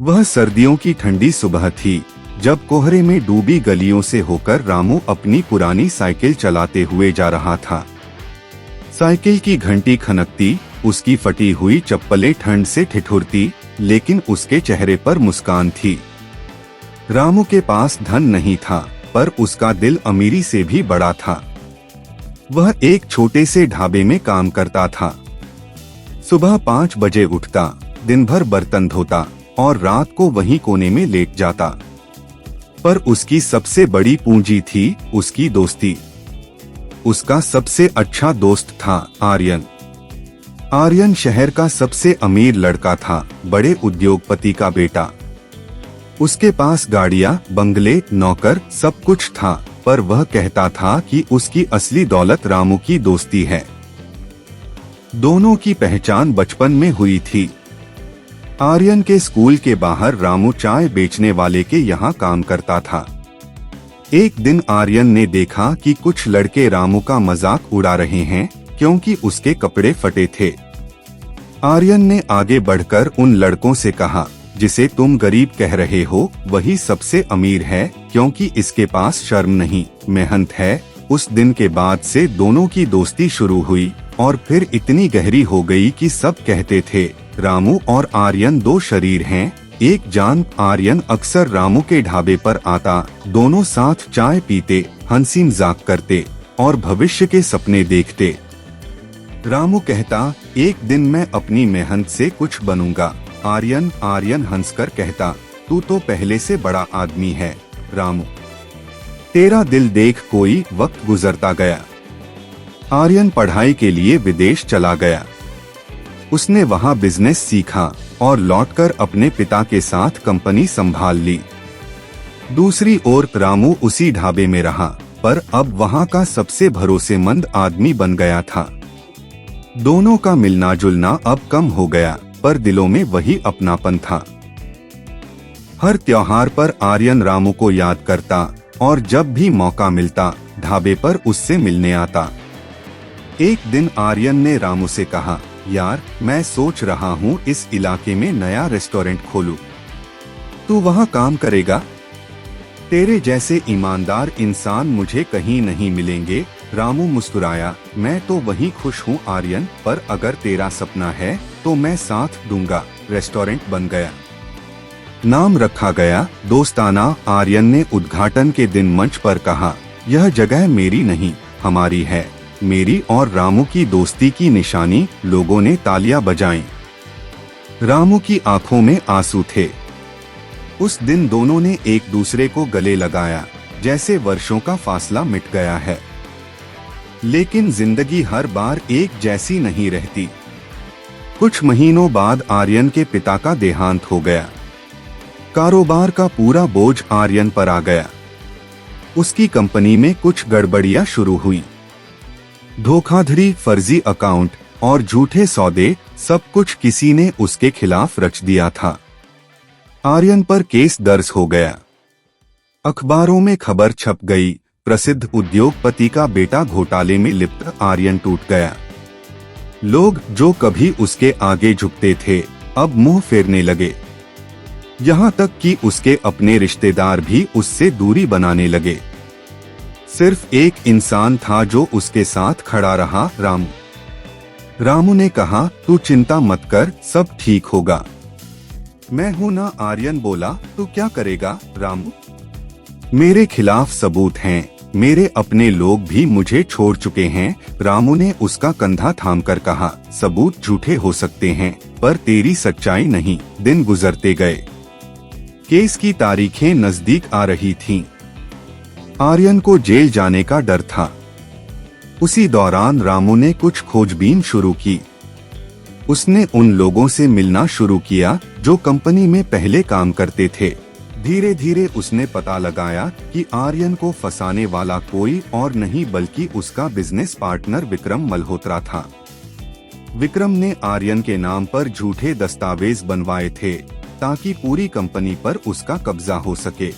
वह सर्दियों की ठंडी सुबह थी, जब कोहरे में डूबी गलियों से होकर रामू अपनी पुरानी साइकिल चलाते हुए जा रहा था। साइकिल की घंटी खनकती, उसकी फटी हुई चप्पलें ठंड से ठिठुरती, लेकिन उसके चेहरे पर मुस्कान थी। रामू के पास धन नहीं था, पर उसका दिल अमीरी से भी बड़ा था। वह एक छोटे से ढाबे में काम करता था। सुबह 5 बजे उठता, दिन भर बर्तन धोता और रात को वहीं कोने में लेट जाता। पर उसकी सबसे बड़ी पूंजी थी उसकी दोस्ती। उसका सबसे अच्छा दोस्त था आर्यन। आर्यन शहर का सबसे अमीर लड़का था, बड़े उद्योगपति का बेटा। उसके पास गाड़ियां, बंगले, नौकर सब कुछ था, पर वह कहता था कि उसकी असली दौलत रामू की दोस्ती है। दोनों की पहचान बचपन में हुई थी। आर्यन के स्कूल के बाहर रामू चाय बेचने वाले के यहाँ काम करता था। एक दिन आर्यन ने देखा कि कुछ लड़के रामू का मजाक उड़ा रहे हैं, क्योंकि उसके कपड़े फटे थे। आर्यन ने आगे बढ़कर उन लड़कों से कहा, जिसे तुम गरीब कह रहे हो वही सबसे अमीर है, क्योंकि इसके पास शर्म नहीं, मेहनत है। उस दिन के बाद से दोनों की दोस्ती शुरू हुई और फिर इतनी गहरी हो गई कि सब कहते थे, रामू और आर्यन दो शरीर हैं, एक जान। आर्यन अक्सर रामू के ढाबे पर आता, दोनों साथ चाय पीते, हंसी मजाक करते और भविष्य के सपने देखते। रामू कहता, एक दिन मैं अपनी मेहनत से कुछ बनूंगा। आर्यन हंसकर कहता, तू तो पहले से बड़ा आदमी है रामू, तेरा दिल देख। कोई वक्त गुजरता गया। आर्यन पढ़ाई के लिए विदेश चला गया। उसने वहां बिजनेस सीखा और लौटकर अपने पिता के साथ कंपनी संभाल ली। दूसरी ओर रामू उसी ढाबे में रहा, पर अब वहां का सबसे भरोसेमंद आदमी बन गया था। दोनों का मिलना जुलना अब कम हो गया, पर दिलों में वही अपनापन था। हर त्योहार पर आर्यन रामू को याद करता और जब भी मौका मिलता ढाबे पर उससे मिलने आता। एक दिन आर्यन ने रामू से कहा, यार मैं सोच रहा हूँ इस इलाके में नया रेस्टोरेंट खोलूं। तू वहाँ काम करेगा? तेरे जैसे ईमानदार इंसान मुझे कहीं नहीं मिलेंगे। रामू मुस्कुराया, मैं तो वहीं खुश हूँ आर्यन, पर अगर तेरा सपना है तो मैं साथ दूंगा। रेस्टोरेंट बन गया, नाम रखा गया दोस्ताना। आर्यन ने उद्घाटन के दिन मंच पर कहा, यह जगह मेरी नहीं, हमारी है, मेरी और रामू की दोस्ती की निशानी। लोगों ने तालियां बजाईं। रामू की आंखों में आंसू थे। उस दिन दोनों ने एक दूसरे को गले लगाया, जैसे वर्षों का फासला मिट गया है। लेकिन जिंदगी हर बार एक जैसी नहीं रहती। कुछ महीनों बाद आर्यन के पिता का देहांत हो गया। कारोबार का पूरा बोझ आर्यन पर आ गया। उसकी कंपनी में कुछ गड़बड़ियां शुरू हुई। धोखाधड़ी, फर्जी अकाउंट और झूठे सौदे, सब कुछ किसी ने उसके खिलाफ रच दिया था। आर्यन पर केस दर्ज हो गया। अखबारों में खबर छप गई, प्रसिद्ध उद्योगपति का बेटा घोटाले में लिप्त। आर्यन टूट गया। लोग जो कभी उसके आगे झुकते थे, अब मुंह फेरने लगे। यहाँ तक कि उसके अपने रिश्तेदार भी उससे दूरी बनाने लगे। सिर्फ एक इंसान था जो उसके साथ खड़ा रहा, रामू। रामू ने कहा, तू चिंता मत कर, सब ठीक होगा। मैं हूं ना, आर्यन बोला। तू क्या करेगा रामू? मेरे खिलाफ सबूत हैं, मेरे अपने लोग भी मुझे छोड़ चुके हैं। रामू ने उसका कंधा थामकर कहा, सबूत झूठे हो सकते हैं, पर तेरी सच्चाई नहीं। दिन गुजरते गए। केस की तारीखें नजदीक आ रही थीं। आर्यन को जेल जाने का डर था। उसी दौरान रामू ने कुछ खोजबीन शुरू की। उसने उन लोगों से मिलना शुरू किया जो कंपनी में पहले काम करते थे। धीरे धीरे उसने पता लगाया कि आर्यन को फंसाने वाला कोई और नहीं बल्कि उसका बिजनेस पार्टनर विक्रम मल्होत्रा था। विक्रम ने आर्यन के नाम पर झूठे दस्तावेज बनवाए थे ताकि पूरी कंपनी पर उसका कब्जा हो सके।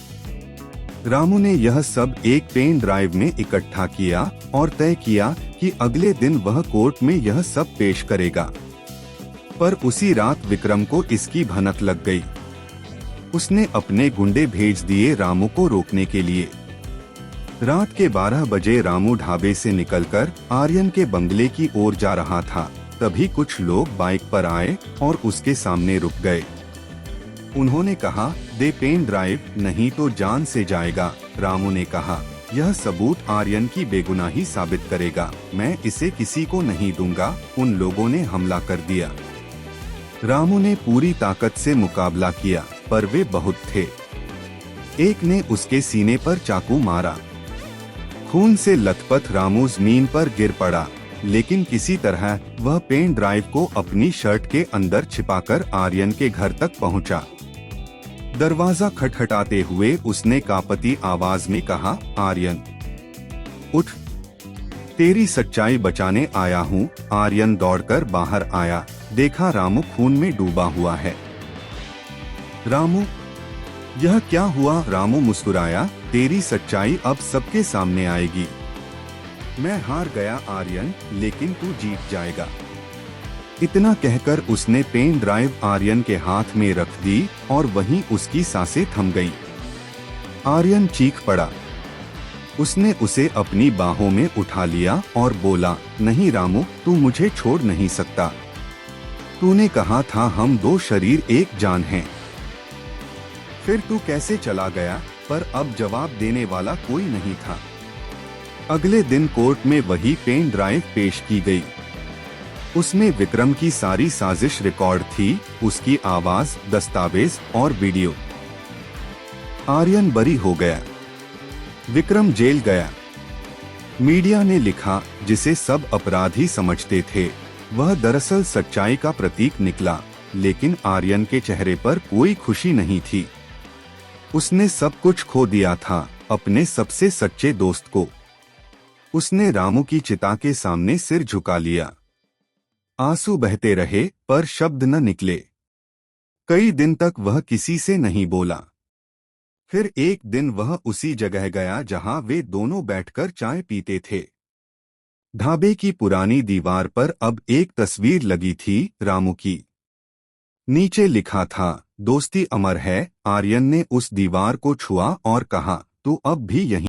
रामू ने यह सब एक पेन ड्राइव में इकट्ठा किया और तय किया कि अगले दिन वह कोर्ट में यह सब पेश करेगा। पर उसी रात विक्रम को इसकी भनक लग गई। उसने अपने गुंडे भेज दिए रामू को रोकने के लिए। रात के 12 बजे रामू ढाबे से निकलकर आर्यन के बंगले की ओर जा रहा था। तभी कुछ लोग बाइक पर आए और उसके सामने रुक गए। उन्होंने कहा, दे पेन ड्राइव, नहीं तो जान से जाएगा। रामू ने कहा, यह सबूत आर्यन की बेगुनाही साबित करेगा, मैं इसे किसी को नहीं दूंगा। उन लोगों ने हमला कर दिया। रामू ने पूरी ताकत से मुकाबला किया, पर वे बहुत थे। एक ने उसके सीने पर चाकू मारा। खून से लथपथ रामू जमीन पर गिर पड़ा, लेकिन किसी तरह वह पेन ड्राइव को अपनी शर्ट के अंदर छिपाकर आर्यन के घर तक पहुंचा। दरवाजा खटखटाते हुए उसने कांपती आवाज में कहा, आर्यन उठ, तेरी सच्चाई बचाने आया हूँ। आर्यन दौड़कर बाहर आया, देखा रामू खून में डूबा हुआ है। रामू, यह क्या हुआ? रामू मुस्कुराया, तेरी सच्चाई अब सबके सामने आएगी। मैं हार गया आर्यन, लेकिन तू जीत जाएगा। इतना कहकर उसने पेन ड्राइव आर्यन के हाथ में रख दी और वहीं उसकी सांसें थम गईं। आर्यन चीख पड़ा। उसने उसे अपनी बाहों में उठा लिया और बोला, नहीं रामू, तू मुझे छोड़ नहीं सकता। तूने कहा था हम दो शरीर एक जान हैं। फिर तू कैसे चला गया? पर अब जवाब देने वाला कोई नहीं था। अगले दिन कोर्ट में वही पेन ड्राइव पेश की गई। उसमें विक्रम की सारी साजिश रिकॉर्ड थी, उसकी आवाज, दस्तावेज और वीडियो। आर्यन बरी हो गया, विक्रम जेल गया। मीडिया ने लिखा, जिसे सब अपराधी समझते थे, वह दरअसल सच्चाई का प्रतीक निकला। लेकिन आर्यन के चेहरे पर कोई खुशी नहीं थी। उसने सब कुछ खो दिया था, अपने सबसे सच्चे दोस्त को। उसने रामू की चिता के सामने सिर झुका लिया। आंसू बहते रहे, पर शब्द न निकले। कई दिन तक वह किसी से नहीं बोला। फिर एक दिन वह उसी जगह गया जहां वे दोनों बैठकर चाय पीते थे। ढाबे की पुरानी दीवार पर अब एक तस्वीर लगी थी, रामू की। नीचे लिखा था, दोस्ती अमर है। आर्यन ने उस दीवार को छुआ और कहा, तू अब भी यहीं